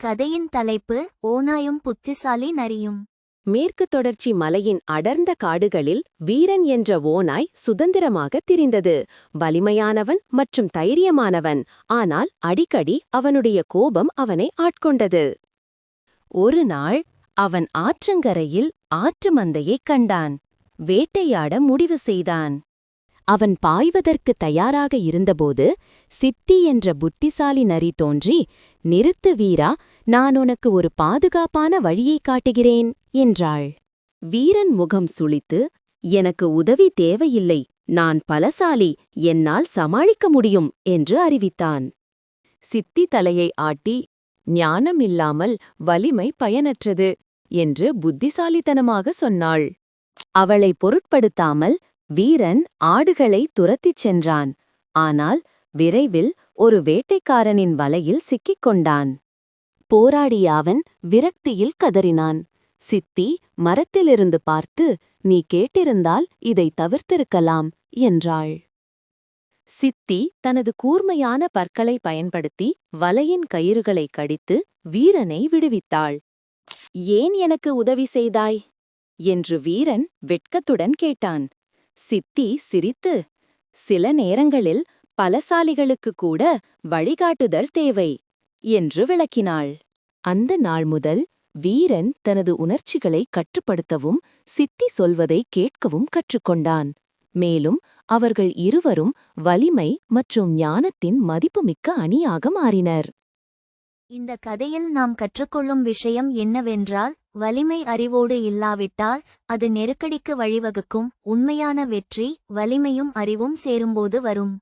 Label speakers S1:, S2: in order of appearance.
S1: கதையின் தலைப்பு ஓநாயும் புத்திசாலி நரியும்.
S2: மேற்கு தொடர்ச்சி மலையின் அடர்ந்த காடுகளில் வீரன் என்ற ஓநாய் சுதந்திரமாக திரிந்தது. வலிமையானவன் மற்றும் தைரியமானவன், ஆனால் அடிக்கடி அவனுடைய கோபம் அவனை ஆட்கொண்டது. ஒரு நாள் அவன் ஆற்றங்கரையில் ஆற்று மந்தையைக் கண்டான். வேட்டையாட முடிவு செய்தான். அவன் பாய்வதற்கு தயாராக இருந்தபோது சித்தி என்ற புத்திசாலி நரி தோன்றி, "நிறுத்து வீரா, நான் உனக்கு ஒரு பாதுகாப்பான வழியைக் காட்டுகிறேன்" என்றாள். வீரன் முகம் சுளித்து, "எனக்கு உதவி தேவையில்லை, நான் பலசாலி, என்னால் சமாளிக்க முடியும்" என்று அறிவித்தான். சித்தி தலையை ஆட்டி, "ஞானம் இல்லாமல் வலிமை பயனற்றது" என்று புத்திசாலித்தனமாக சொன்னாள். அவளை பொருட்படுத்தாமல் வீரன் ஆடுகளை துரத்திச் சென்றான். ஆனால் விரைவில் ஒரு வேட்டைக்காரனின் வலையில் சிக்கிக் கொண்டான். போராடிய அவன் விரக்தியில் கதறினான். சித்தி மரத்திலிருந்து பார்த்து, "நீ கேட்டிருந்தால் இதை தவிர்த்திருக்கலாம்" என்றாள். சித்தி தனது கூர்மையான பற்களை பயன்படுத்தி வலையின் கயிறுகளை கடித்து வீரனை விடுவித்தாள். "ஏன் எனக்கு உதவி செய்தாய்?" என்று வீரன் வெட்கத்துடன் கேட்டான். சித்தி சிரித்து, "சில நேரங்களில் பலசாலிகளுக்கு கூட வழிகாட்டுதல் தேவை" என்று விளக்கினாள். அந்த நாள் முதல் வீரன் தனது உணர்ச்சிகளை கட்டுப்படுத்தவும் சித்தி சொல்வதை கேட்கவும் கற்றுக்கொண்டான். மேலும் அவர்கள் இருவரும் வலிமை மற்றும் ஞானத்தின் மதிப்புமிக்க அணியாக மாறினர்.
S1: இந்த கதையில் நாம் கற்றுக்கொள்ளும் விஷயம் என்னவென்றால், வலிமை அறிவோடு இல்லாவிட்டால் அது நெருக்கடிக்கு வழிவகுக்கும். உண்மையான வெற்றி வலிமையும் அறிவும் சேரும்போது வரும்.